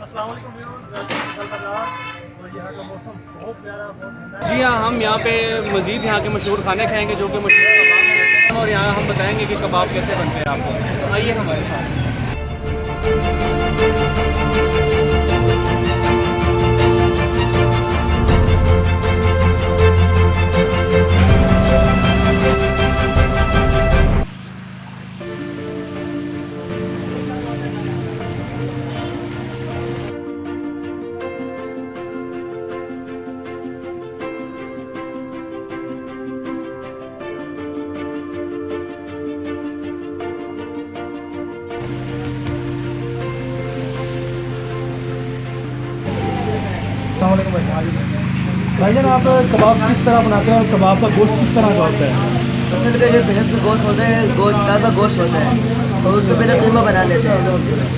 अस्सलाम वालेकुम व्यूअर्स, और यहाँ का मौसम बहुत प्यारा, बहुत ठंडा। जी हाँ, हम यहाँ पे मज़ीद यहाँ के मशहूर खाने खाएंगे जो कि मशहूर कबाब हैं, और यहाँ हम बताएंगे कि कबाब कैसे बनते हैं आपको। तो आइए हमारे साथ। भाईजान, आप कबाब किस तरह बनाते हैं और कबाब का गोश्त किस तरह का होता है? पसंद के जो भैंस का गोश्त होता है, गोश्त ताज़ा गोश्त होता है, तो उसको पहले कीमा बना लेते हैं।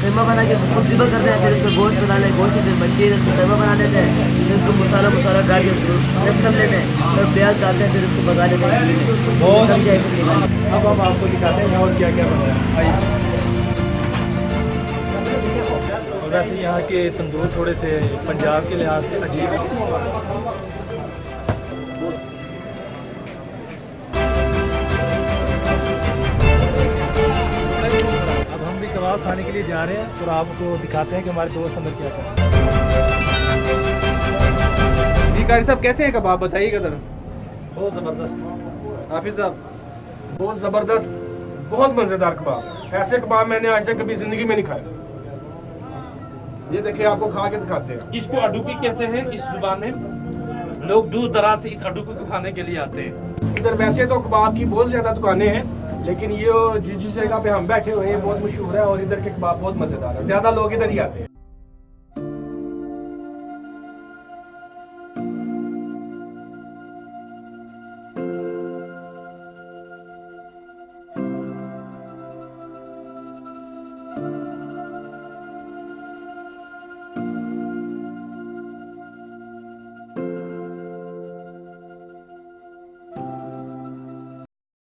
कीमा बना के खूबसूरत करते हैं, फिर उसको गोश्त बना लेते हैं, गोश्त फिर मशीन उसको कीमा बना लेते हैं, फिर उसको मसाला काट के उसको मिक्स कर लेते हैं, फिर प्याज डालते हैं, फिर उसको पका लेते हैं। अब हम आपको दिखाते हैं और क्या क्या बनता है। आइए। और वैसे यहाँ के तंदूर थोड़े से पंजाब के लिहाज से अजीब है। कबाब खाने के लिए जा रहे हैं और आपको दिखाते हैं कि हमारे दोस्त अंदर क्या था। जी कारी साहब, कैसे हैं कबाब, बताइएगा ज़रा। बहुत ज़बरदस्त हाफिज़ साहब। बहुत ज़बरदस्त, बहुत मज़ेदार कबाब। ऐसे कबाब मैंने आज तक कभी ज़िंदगी में नहीं खाया। ये देखिए, आपको खा के दिखाते हैं। इसको अडुकी कहते हैं इस जुबान में। लोग दूर दराज से इस अडुकी को खाने के लिए आते हैं। इधर वैसे तो कबाब की बहुत ज़्यादा दुकानें हैं, लेकिन ये जिस जगह पे हम बैठे हुए हैं बहुत मशहूर है और इधर के कबाब बहुत मज़ेदार है। ज़्यादा लोग इधर ही आते हैं।